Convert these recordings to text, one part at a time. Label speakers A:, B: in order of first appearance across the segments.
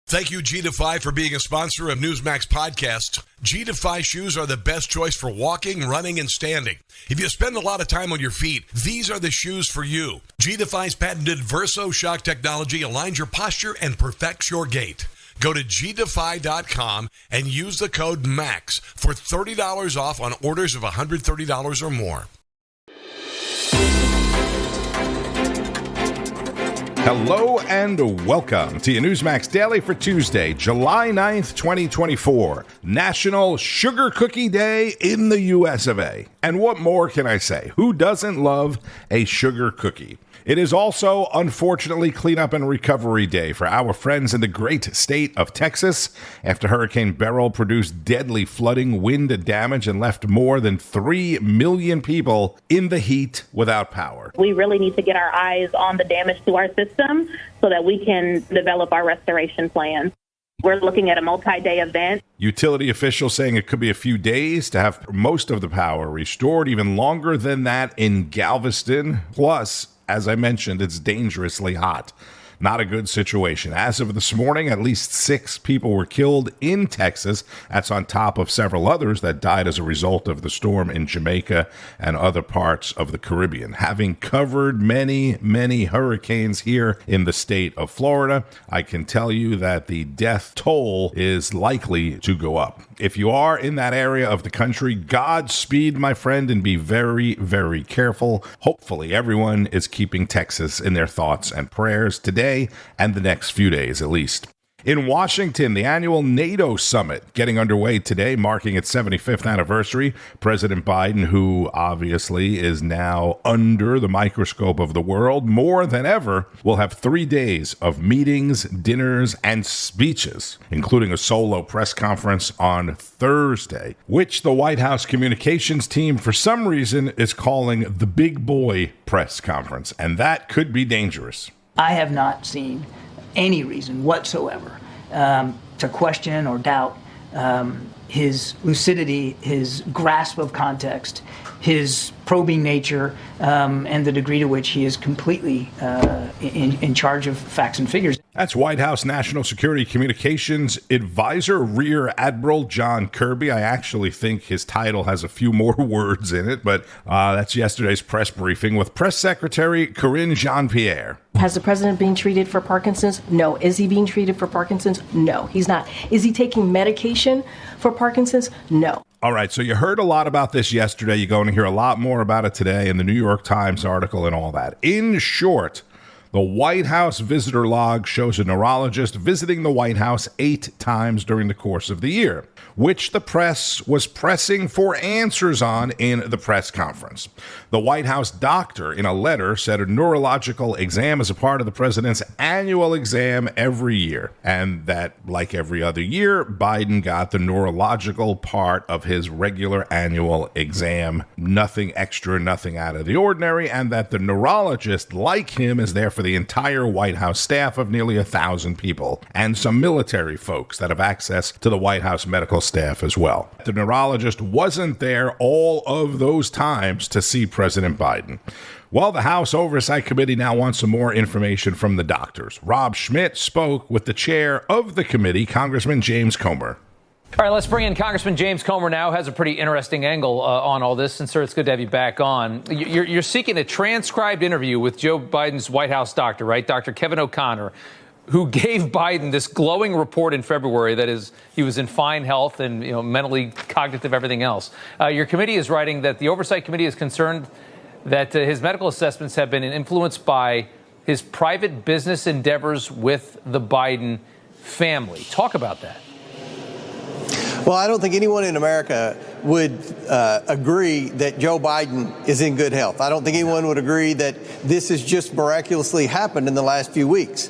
A: Thank you, G-Defy, for being a sponsor of NEWSMAX Podcast. G-Defy shoes are the best choice for walking, running, and standing. If you spend a lot of time on your feet, these are the shoes for you. G-Defy's patented Verso shock technology aligns your posture and perfects your gait. Go to gdefy.com and use the code MAX for $30 off on orders of $130 or more.
B: Hello and welcome to your NEWSMAX Daily for Tuesday, July 9th, 2024, National Sugar Cookie Day in the US of A. And what more can I say? Who doesn't love a sugar cookie? It is also, unfortunately, Cleanup and Recovery Day for our friends in the great state of Texas after Hurricane Beryl produced deadly flooding, wind damage, and left more than 3 million people in the heat without power.
C: We really need to get our eyes on the damage to our system so that we can develop our restoration plan. We're looking at a multi-day event.
B: Utility officials saying it could be a few days to have most of the power restored, even longer than that in Galveston. Plus, as I mentioned, it's dangerously hot. Not a good situation. As of this morning, at least 6 people were killed in Texas. That's on top of several others that died as a result of the storm in Jamaica and other parts of the Caribbean. Having covered many, many hurricanes here in the state of Florida, I can tell you that the death toll is likely to go up. If you are in that area of the country, Godspeed, my friend, and be very, very careful. Hopefully, everyone is keeping Texas in their thoughts and prayers today and the next few days at least. In Washington, the annual NATO summit getting underway today, marking its 75th anniversary. President Biden, who obviously is now under the microscope of the world more than ever, will have 3 days of meetings, dinners, and speeches, including a solo press conference on Thursday, which the White House communications team, for some reason, is calling the Big Boy Press Conference, and that could be dangerous.
D: I have not seen any reason whatsoever to question or doubt his lucidity, his grasp of context, his probing nature, and the degree to which he is completely in charge of facts and figures.
B: That's White House National Security Communications Advisor, Rear Admiral John Kirby. I actually think his title has a few more words in it, but that's yesterday's press briefing with Press Secretary Karine Jean-Pierre.
E: Has the president been treated for Parkinson's? No. Is he being treated for Parkinson's? No, he's not. Is he taking medication for Parkinson's? No.
B: All right, so you heard a lot about this yesterday. You're going to hear a lot more about it today in the New York Times article and all that. In short, the White House visitor log shows a neurologist visiting the White House 8 times during the course of the year, which the press was pressing for answers on in the press conference. The White House doctor, in a letter, said a neurological exam is a part of the president's annual exam every year, and that, like every other year, Biden got the neurological part of his regular annual exam. Nothing extra, nothing out of the ordinary, and that the neurologist, like him, is there for the entire White House staff of nearly 1,000 people, and some military folks that have access to the White House medical staff as well. The neurologist wasn't there all of those times to see President Biden. Well, the House Oversight Committee now wants some more information from the doctors. Rob Schmitt spoke with the chair of the committee, Congressman James Comer.
F: All right, let's bring in Congressman James Comer now. Has a pretty interesting angle on all this. And, sir, it's good to have you back on. You're seeking a transcribed interview with Joe Biden's White House doctor, right? Dr. Kevin O'Connor, who gave Biden this glowing report in February that is he was in fine health and mentally, cognitive, everything else. Your committee is writing that the Oversight Committee is concerned that his medical assessments have been influenced by his private business endeavors with the Biden family. Talk about that.
G: Well, I don't think anyone in America would agree that Joe Biden is in good health. I don't think anyone would agree that this has just miraculously happened in the last few weeks.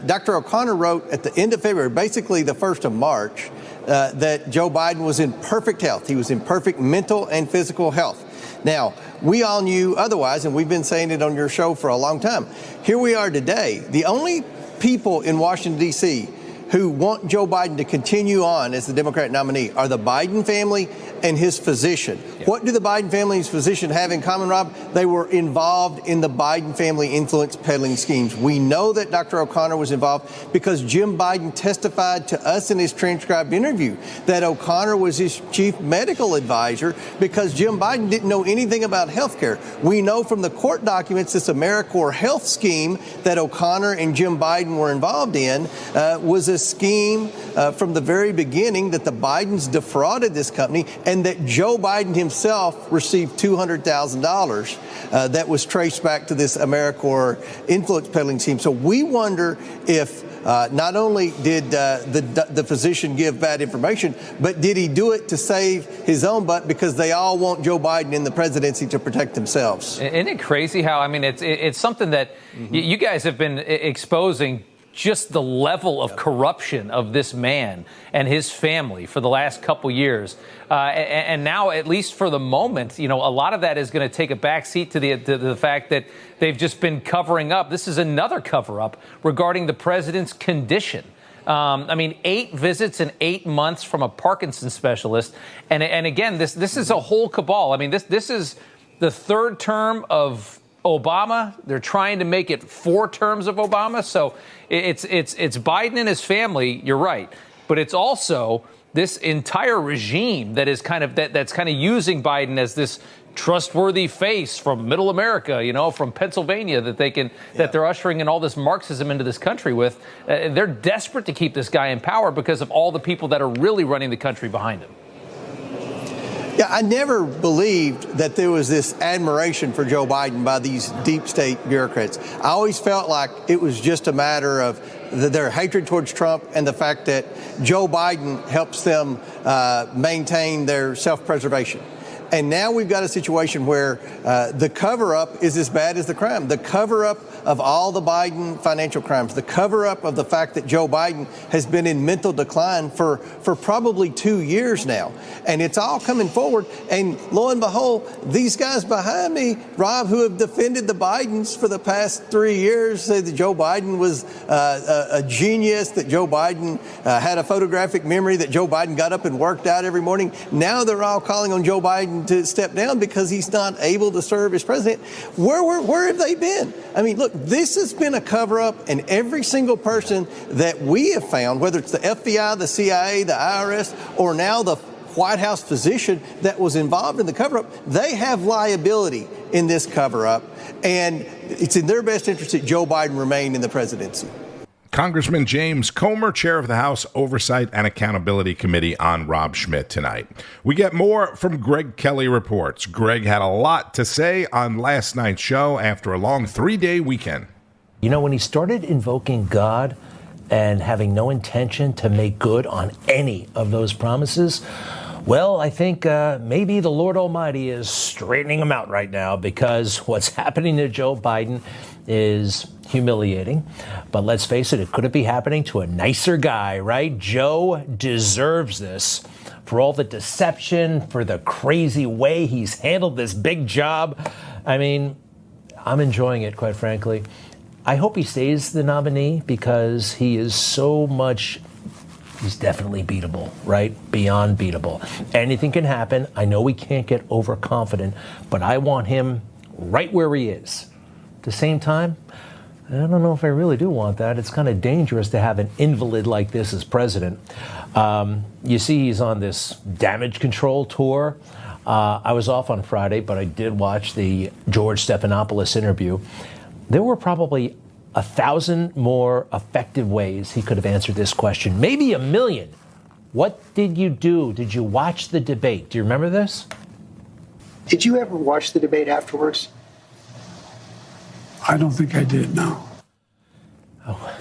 G: Dr. O'Connor wrote at the end of February, basically the 1st of March, that Joe Biden was in perfect health. He was in perfect mental and physical health. Now, we all knew otherwise, and we've been saying it on your show for a long time. Here we are today. The only people in Washington, D.C. who want Joe Biden to continue on as the Democratic nominee are the Biden family and his physician. What do the Biden family and his physician have in common, Rob? They were involved in the Biden family influence peddling schemes. We know that Dr. O'Connor was involved because Jim Biden testified to us in his transcribed interview that O'Connor was his chief medical advisor because Jim Biden didn't know anything about health care. We know from the court documents this AmeriCorps health scheme that O'Connor and Jim Biden were involved in was a scheme from the very beginning that the Bidens defrauded this company and that Joe Biden himself received $200,000 that was traced back to this AmeriCorps influence peddling scheme. So we wonder if not only did the physician give bad information, but did he do it to save his own butt because they all want Joe Biden in the presidency to protect themselves?
F: Isn't it crazy how, I mean, it's something that you guys have been exposing just the level of corruption of this man and his family for the last couple years. And now, at least for the moment, you know, a lot of that is going to take a backseat to the fact that they've just been covering up. This is another cover up regarding the president's condition. I mean, 8 visits in 8 months from a Parkinson's specialist. And again, this is a whole cabal. I mean, this is the third term of Obama. They're trying to make it 4 terms of Obama. So it's Biden and his family. You're right. But it's also this entire regime that is that's kind of using Biden as this trustworthy face from middle America, you know, from Pennsylvania that they're ushering in all this Marxism into this country with. They're desperate to keep this guy in power because of all the people that are really running the country behind him.
G: Yeah, I never believed that there was this admiration for Joe Biden by these deep state bureaucrats. I always felt like it was just a matter of their hatred towards Trump and the fact that Joe Biden helps them maintain their self-preservation. And now we've got a situation where the cover-up is as bad as the crime. The cover-up of all the Biden financial crimes, the cover-up of the fact that Joe Biden has been in mental decline for probably 2 years now. And it's all coming forward. And lo and behold, these guys behind me, Rob, who have defended the Bidens for the past 3 years, say that Joe Biden was a genius, that Joe Biden had a photographic memory, that Joe Biden got up and worked out every morning. Now they're all calling on Joe Biden to step down because he's not able to serve as president. Where have they been? I mean, look, this has been a cover-up, and every single person that we have found, whether it's the FBI, the CIA, the IRS, or now the White House physician that was involved in the cover-up, they have liability in this cover-up, and it's in their best interest that Joe Biden remain in the presidency.
B: Congressman James Comer, chair of the House Oversight and Accountability Committee, on Rob Schmitt Tonight. We get more from Greg Kelly Reports. Greg had a lot to say on last night's show after a long 3-day weekend.
H: You know, when he started invoking God and having no intention to make good on any of those promises, well, I think maybe the Lord Almighty is straightening him out right now, because what's happening to Joe Biden is humiliating. But let's face it, it couldn't be happening to a nicer guy, right? Joe deserves this for all the deception, for the crazy way he's handled this big job. I mean, I'm enjoying it, quite frankly. I hope he stays the nominee because he is so much, he's definitely beatable, right? Beyond beatable. Anything can happen. I know we can't get overconfident, but I want him right where he is. At the same time, I don't know if I really do want that. It's kind of dangerous to have an invalid like this as president. You see, he's on this damage control tour. I was off on Friday, but I did watch the George Stephanopoulos interview. There were probably 1,000 more effective ways he could have answered this question, maybe 1,000,000. What did you do? Did you watch the debate? Do you remember this?
I: Did you ever watch the debate afterwards?
J: I don't think I did, no.
H: Oh,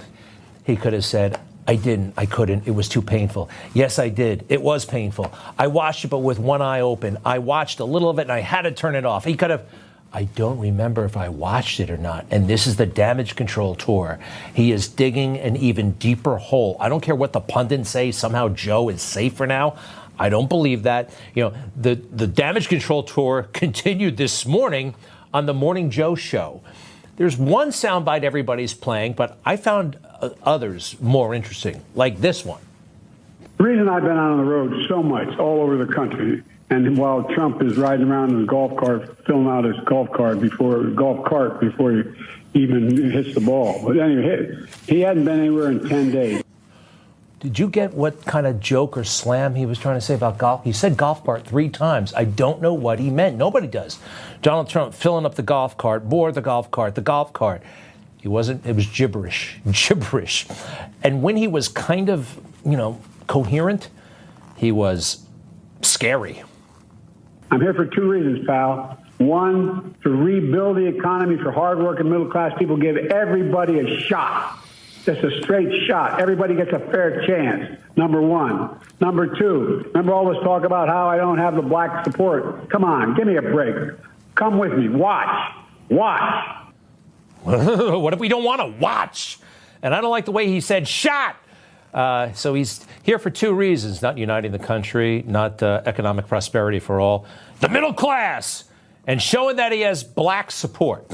H: he could have said, I didn't, I couldn't, it was too painful. Yes, I did. It was painful. I watched it, but with one eye open. I watched a little of it, and I had to turn it off. He could have, I don't remember if I watched it or not. And this is the damage control tour. He is digging an even deeper hole. I don't care what the pundits say. Somehow Joe is safer now. I don't believe that. You know, the damage control tour continued this morning on the Morning Joe show. There's one soundbite everybody's playing, but I found others more interesting, like this one.
J: The reason I've been out on the road so much all over the country, and while Trump is riding around in his golf cart, filling out his golf cart before he even hits the ball. But anyway, he hadn't been anywhere in 10 days.
H: Did you get what kind of joke or slam he was trying to say about golf? He said golf cart 3 times. I don't know what he meant. Nobody does. Donald Trump filling up the golf cart, more the golf cart, the golf cart. It was gibberish. And when he was kind of, coherent, he was scary.
J: I'm here for 2 reasons, pal. One, to rebuild the economy for hardworking middle-class people, give everybody a shot. Just a straight shot. Everybody gets a fair chance, number one. Number two, remember all this talk about how I don't have the black support? Come on, give me a break. Come with me. Watch.
H: What if we don't want to watch? And I don't like the way he said shot. So he's here for 2 reasons, not uniting the country, not economic prosperity for all, the middle class, and showing that he has black support.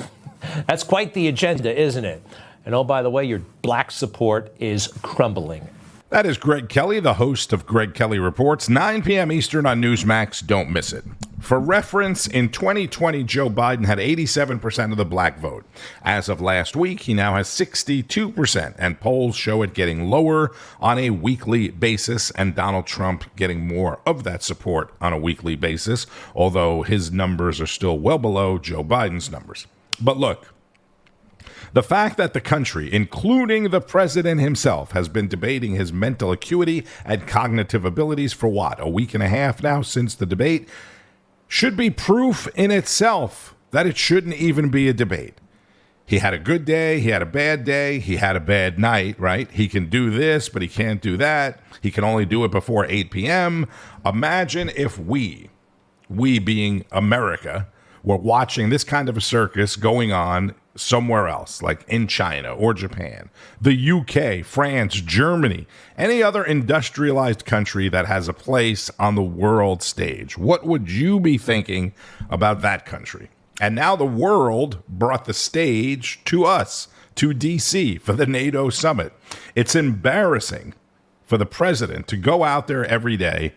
H: That's quite the agenda, isn't it? And oh, by the way, your black support is crumbling.
B: That is Greg Kelly, the host of Greg Kelly Reports, 9 p.m. Eastern on Newsmax. Don't miss it. For reference, in 2020, Joe Biden had 87% of the black vote. As of last week, he now has 62%, and polls show it getting lower on a weekly basis, and Donald Trump getting more of that support on a weekly basis, although his numbers are still well below Joe Biden's numbers. But look, the fact that the country, including the president himself, has been debating his mental acuity and cognitive abilities for a week and a half now since the debate, should be proof in itself that it shouldn't even be a debate. He had a good day, he had a bad day, he had a bad night, right? He can do this, but he can't do that. He can only do it before 8 p.m. Imagine if we being America, were watching this kind of a circus going on somewhere else, like in China or Japan, the UK, France, Germany, any other industrialized country that has a place on the world stage. What would you be thinking about that country? And now the world brought the stage to us, to D.C. for the NATO summit. It's embarrassing for the president to go out there every day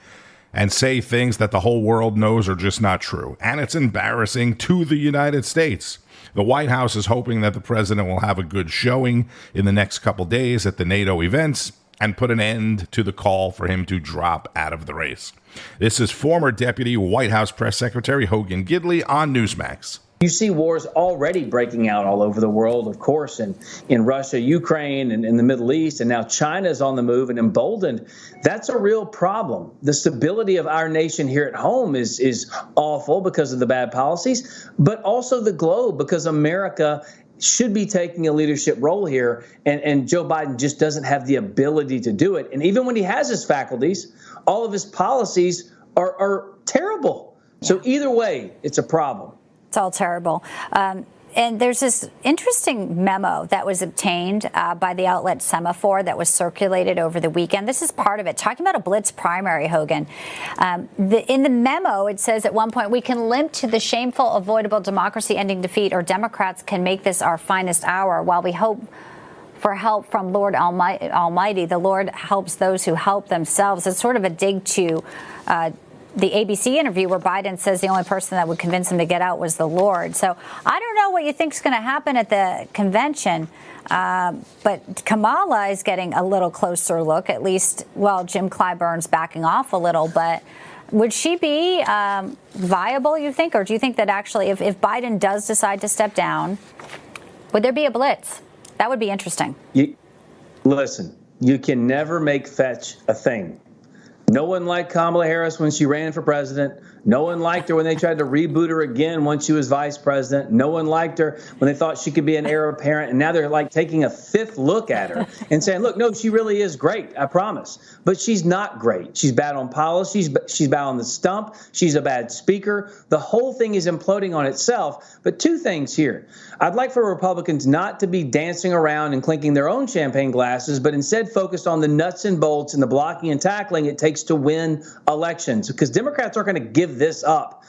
B: and say things that the whole world knows are just not true. And it's embarrassing to the United States. The White House is hoping that the president will have a good showing in the next couple days at the NATO events and put an end to the call for him to drop out of the race. This is former Deputy White House Press Secretary Hogan Gidley on Newsmax.
K: You see wars already breaking out all over the world, of course, in Russia, Ukraine, and in the Middle East, and now China is on the move and emboldened. That's a real problem. The stability of our nation here at home is awful because of the bad policies, but also the globe, because America should be taking a leadership role here, and Joe Biden just doesn't have the ability to do it. And even when he has his faculties, all of his policies are terrible. So either way, it's a problem.
L: It's all terrible. And there's this interesting memo that was obtained by the outlet Semaphore that was circulated over the weekend. This is part of it, talking about a blitz primary, Hogan. In the memo, it says at one point, we can limp to the shameful, avoidable democracy-ending defeat, or Democrats can make this our finest hour while we hope for help from Lord Almighty. The Lord helps those who help themselves. It's sort of a dig to the ABC interview where Biden says the only person that would convince him to get out was the Lord. So I don't know what you think is going to happen at the convention, but Kamala is getting a little closer look, at least, well, Jim Clyburn's backing off a little, but would she be viable, you think? Or do you think that actually if Biden does decide to step down, would there be a blitz? That would be interesting.
K: Listen, you can never make fetch a thing. No one liked Kamala Harris when she ran for president. No one liked her when they tried to reboot her again once she was vice president. No one liked her when they thought she could be an heir apparent. And now they're like taking a fifth look at her and saying, look, no, she really is great, I promise. But she's not great. She's bad on policies. She's bad on the stump. She's a bad speaker. The whole thing is imploding on itself. But 2 things here. I'd like for Republicans not to be dancing around and clinking their own champagne glasses, but instead focused on the nuts and bolts and the blocking and tackling it takes takes to win elections, because Democrats aren't going to give this up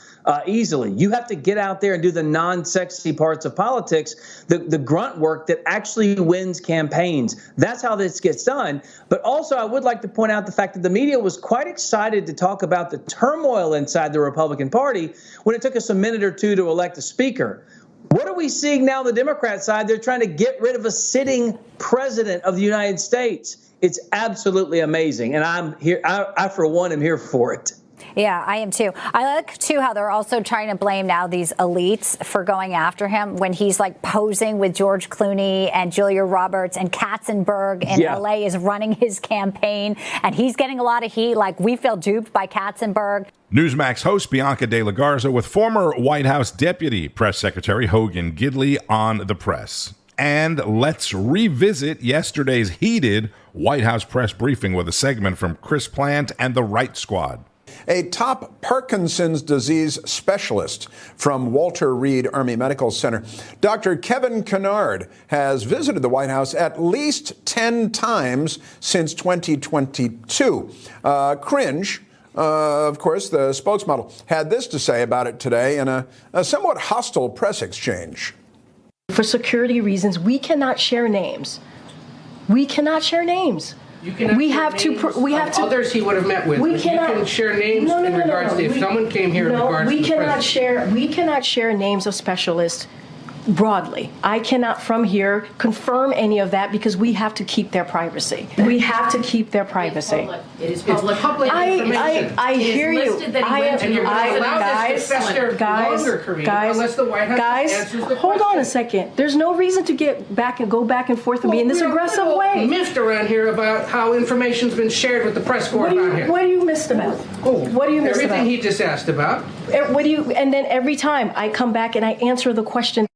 K: easily. You have to get out there and do the non-sexy parts of politics, the grunt work that actually wins campaigns. That's how this gets done. But also, I would like to point out the fact that the media was quite excited to talk about the turmoil inside the Republican Party when it took us a minute or two to elect a speaker. What are we seeing now on the Democrat side? They're trying to get rid of a sitting president of the United States. It's absolutely amazing. And I'm here. I for one, am here for it.
L: Yeah, I am too. I like, too, how they're also trying to blame now these elites for going after him when he's like posing with George Clooney and Julia Roberts, and Katzenberg in LA is running his campaign, and he's getting a lot of heat. Like, we feel duped by Katzenberg.
B: Newsmax host Bianca De La Garza with former White House Deputy Press Secretary Hogan Gidley on the press. And let's revisit yesterday's heated White House press briefing with a segment from Chris Plante and the Right Squad.
M: A top Parkinson's disease specialist from Walter Reed Army Medical Center, Dr. Kevin Kennard, has visited the White House at least 10 times since 2022. Cringe, of course, the spokesmodel, had this to say about it today in a somewhat hostile press exchange.
E: For security reasons, we cannot share names. We cannot share names. We have to.
N: Others he would have met with.
E: We cannot.
N: You can share names in regards to if someone came here in regards to the president.
E: We cannot share names of specialists broadly. I cannot from here confirm any of that because we have to keep their privacy. We have to keep their privacy.
N: It is public information.
E: I hear you. Guys, hold on a second. There's no reason to go back and forth with me in this aggressive way.
N: Miffed around here about how information's been shared with the press corps around here.
E: What do you missed about? What do you missed about?
N: Everything he just asked about.
E: And then every time I come back and I answer the question.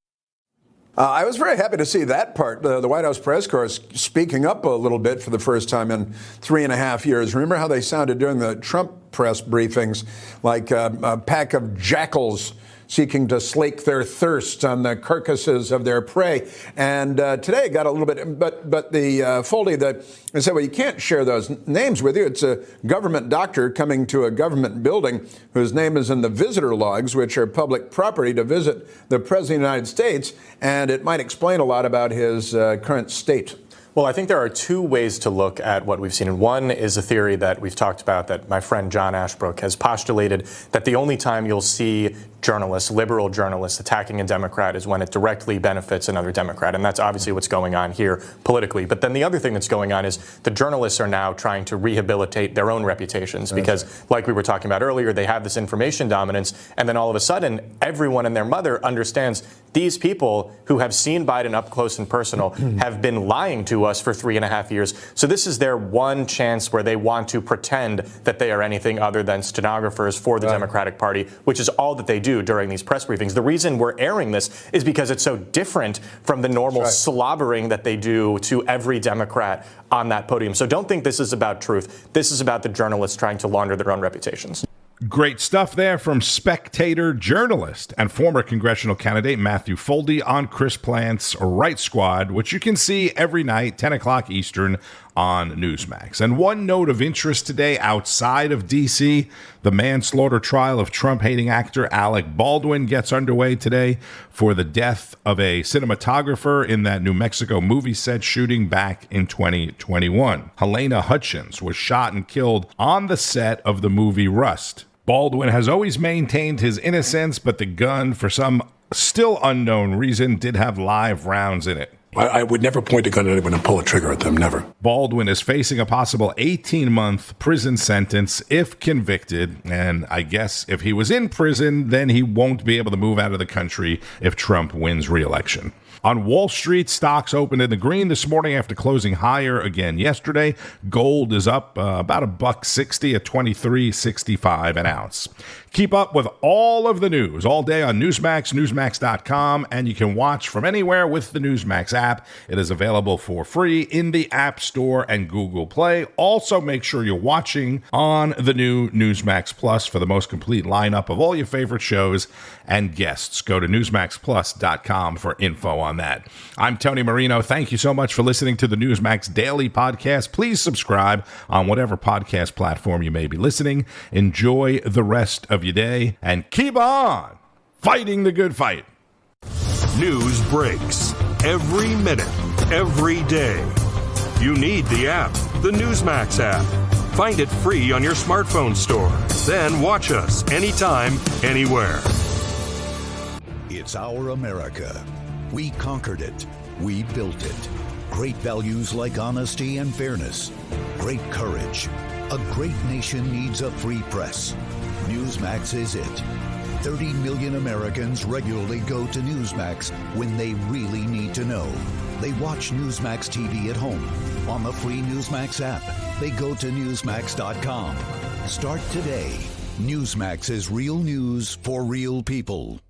M: I was very happy to see that part, the White House press corps speaking up a little bit for the first time in 3.5 years. Remember how they sounded during the Trump press briefings, like a pack of jackals seeking to slake their thirst on the carcasses of their prey. And today got a little bit, but the Foldi, they said, well, you can't share those names with you. It's a government doctor coming to a government building whose name is in the visitor logs, which are public property, to visit the President of the United States. And it might explain a lot about his current state.
O: Well, I think there are two ways to look at what we've seen. And one is a theory that we've talked about that my friend John Ashbrook has postulated, that the only time you'll see journalists, liberal journalists, attacking a Democrat is when it directly benefits another Democrat. And that's obviously what's going on here politically. But then the other thing that's going on is the journalists are now trying to rehabilitate their own reputations because, like we were talking about earlier, they have this information dominance. And then all of a sudden, everyone and their mother understands these people who have seen Biden up close and personal have been lying to us for 3.5 years. So this is their one chance where they want to pretend that they are anything other than stenographers for the Democratic Party, which is all that they do during these press briefings. The reason we're airing this is because it's so different from the normal slobbering that they do to every Democrat on that podium. So don't think this is about truth. This is about the journalists trying to launder their own reputations.
B: Great stuff there from Spectator journalist and former congressional candidate Matthew Foldi on Chris Plante's Right Squad, which you can see every night, 10 o'clock Eastern on Newsmax. And one note of interest today outside of D.C., the manslaughter trial of Trump-hating actor Alec Baldwin gets underway today for the death of a cinematographer in that New Mexico movie set shooting back in 2021. Helena Hutchins was shot and killed on the set of the movie Rust. Baldwin has always maintained his innocence, but the gun, for some still unknown reason, did have live rounds in it.
P: I would never point a gun at anyone and pull a trigger at them, never.
B: Baldwin is facing a possible 18-month prison sentence if convicted, and I guess if he was in prison, then he won't be able to move out of the country if Trump wins re-election. On Wall Street, stocks opened in the green this morning after closing higher again yesterday. Gold is up about $1.60 at $23.65 an ounce. Keep up with all of the news all day on Newsmax, Newsmax.com, and you can watch from anywhere with the Newsmax app. It is available for free in the App Store and Google Play. Also, make sure you're watching on the new Newsmax Plus for the most complete lineup of all your favorite shows and guests. Go to NewsmaxPlus.com for info on on that. I'm Tony Marino. Thank you so much for listening to the Newsmax Daily Podcast. Please subscribe on whatever podcast platform you may be listening. Enjoy the rest of your day and keep on fighting the good fight.
Q: News breaks every minute, every day. You need the app, the Newsmax app. Find it free on your smartphone store. Then watch us anytime, anywhere.
R: It's our America. We conquered it. We built it. Great values like honesty and fairness. Great courage. A great nation needs a free press. Newsmax is it. 30 million Americans regularly go to Newsmax when they really need to know. They watch Newsmax TV at home. On the free Newsmax app, they go to Newsmax.com. Start today. Newsmax is real news for real people.